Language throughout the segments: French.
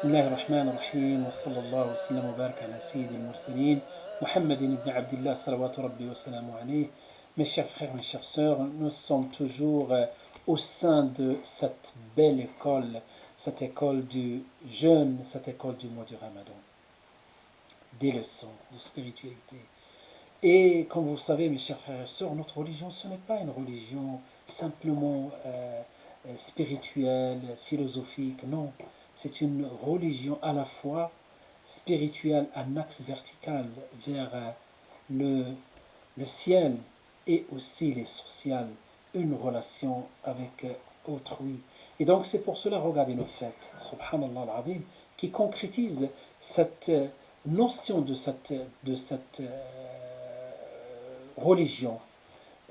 بسم الله الرحمن الرحيم وصلى الله وسلم وبارك على سيد المرسلين Mohammed ibn Abdillah salawatu rabbi wa salamu alayhi. Mes chers frères, mes chères sœurs, nous sommes toujours au sein de cette belle école, cette école du jeûne, cette école du mois du Ramadan, des leçons de spiritualité. Et comme vous le savez, mes chers frères et sœurs, notre religion, ce n'est pas une religion simplement spirituelle, philosophique, non. C'est une religion à la fois spirituelle, un axe vertical vers le, le ciel et aussi les sociales, une relation avec autrui. Et donc c'est pour cela, regardez nos fêtes, subhanallah al-azim, qui concrétise cette notion de cette religion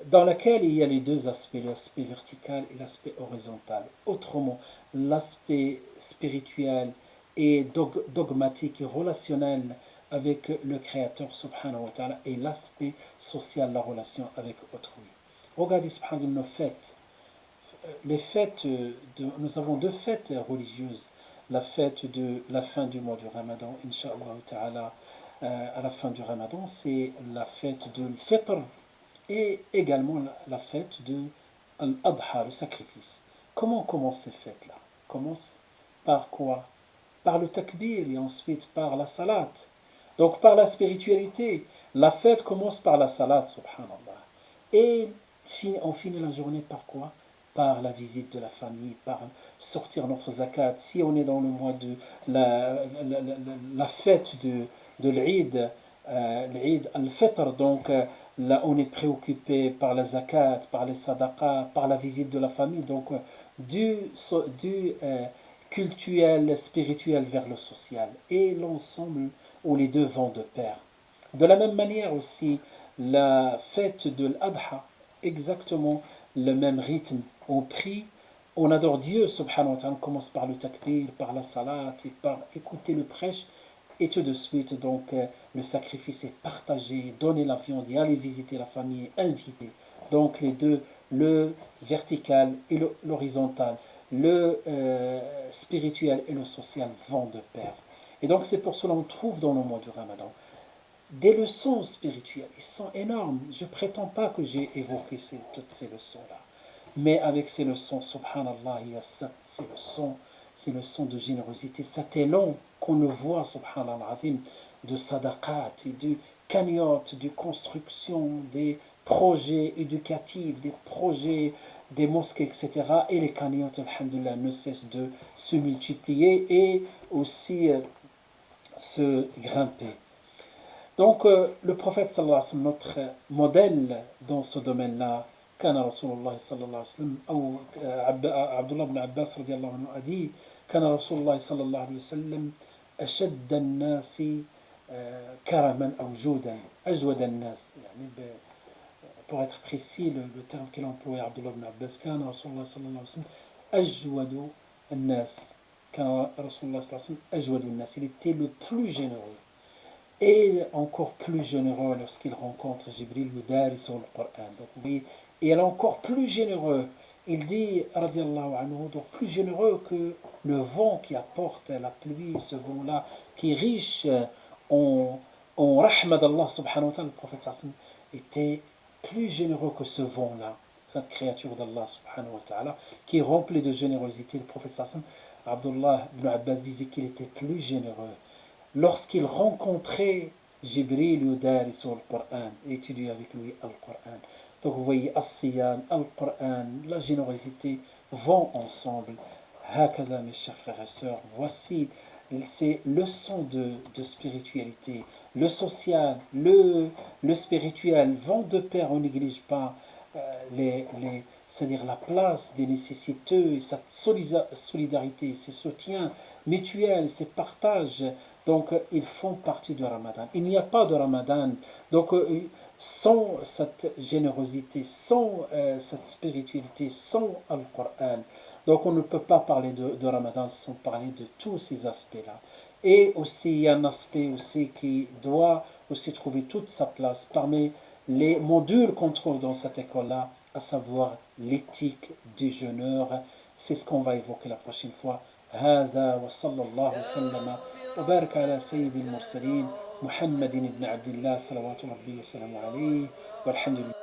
dans laquelle il y a les deux aspects, l'aspect vertical et l'aspect horizontal. Autrement, l'aspect spirituel et dogmatique et relationnel avec le Créateur subhanahu wa ta'ala et l'aspect social, la relation avec autrui. Regardez subhanahu nos fêtes. Les fêtes, nous avons deux fêtes religieuses. La fête de la fin du mois du Ramadan, Inch'Allah ta'ala, à la fin du Ramadan, c'est la fête de l'Fitr et également la fête de l'Adha, le sacrifice. Comment commence ces fêtes-là? Commence par quoi? Par le takbir et ensuite par la salat. Donc par la spiritualité. La fête commence par la salat, subhanallah. Et on finit la journée par quoi? Par la visite de la famille, par sortir notre zakat. Si on est dans le mois de la fête de l'Eid, l'Eid al-Fitr, donc là on est préoccupé par la zakat, par les sadaqas, par la visite de la famille, donc du cultuel, spirituel vers le social, et l'ensemble où les deux vont de pair. De la même manière aussi, la fête de l'Adha, exactement le même rythme. On prie, on adore Dieu, subhanahu wa ta'ala, on commence par le takbir, par la salat, et par écouter le prêche, et tout de suite, donc, le sacrifice est partagé, donner la viande et aller visiter la famille, inviter. Donc, les deux, le vertical et l'horizontal, le spirituel et le social vont de pair. Et donc, c'est pour cela qu'on trouve dans le mois du Ramadan des leçons spirituelles. Ils sont énormes. Je ne prétends pas que j'ai évoqué toutes ces leçons-là. Mais avec ces leçons, subhanallah, il y a ces leçons de générosité, cet élan qu'on le voit, subhanallah, de sadaqat et de cagnotte, de construction, des projets éducatifs, des projets des mosquées, etc. Et les cagnottes, alhamdulillah, ne cessent de se multiplier et aussi se grimper. Donc, le prophète sallallahu alayhi wa sallam, notre modèle dans ce domaine-là, كان رسول الله صلى الله عليه وسلم أو عبد الله بن عباس رضي الله عنه a dit كان رسول الله صلى الله عليه وسلم أشد الناس كرما أو جودا أجود الناس يعني pour être précis le terme qu'il a employé عبد الله بن عباس كان رسول الله صلى الله عليه وسلم أجود الناس كان رسول الله صلى الله عليه وسلم أجود الناس il était le plus généreux. Et encore plus généreux lorsqu'il rencontre Jibril Yudari sur le Coran. Donc, vous voyez, et elle est encore plus généreux. Il dit, radiallahu anhu, donc plus généreux que le vent qui apporte la pluie, ce vent-là, qui est riche en rahma d'Allah subhanahu wa ta'ala. Le prophète sallam était plus généreux que ce vent-là, cette créature d'Allah subhanahu wa ta'ala, qui est remplie de générosité. Le prophète sallam, Abdullah ibn Abbas disait qu'il était plus généreux lorsqu'il rencontrait Jibril Yudari sur le Coran, étudiait avec lui le Coran. Donc vous voyez, As-Siyam, le Coran, la générosité vont ensemble. Hakada, mes chers frères et sœurs, voici ces leçons de spiritualité. Le social, le spirituel vont de pair, on ne néglige pas c'est-à-dire la place des nécessiteux, cette solidarité, ces soutiens mutuels, ces partages. Donc, ils font partie du Ramadan. Il n'y a pas de Ramadan. Donc, sans cette générosité, sans cette spiritualité, sans le Coran, donc on ne peut pas parler de Ramadan sans parler de tous ces aspects-là. Et aussi, il y a un aspect aussi qui doit aussi trouver toute sa place parmi les modules qu'on trouve dans cette école-là, à savoir l'éthique du jeûneur. C'est ce qu'on va évoquer la prochaine fois. هذا وصلى الله وسلم وبارك على سيد المرسلين محمد بن عبد الله صلوات ربي وسلامه عليه والحمد لله.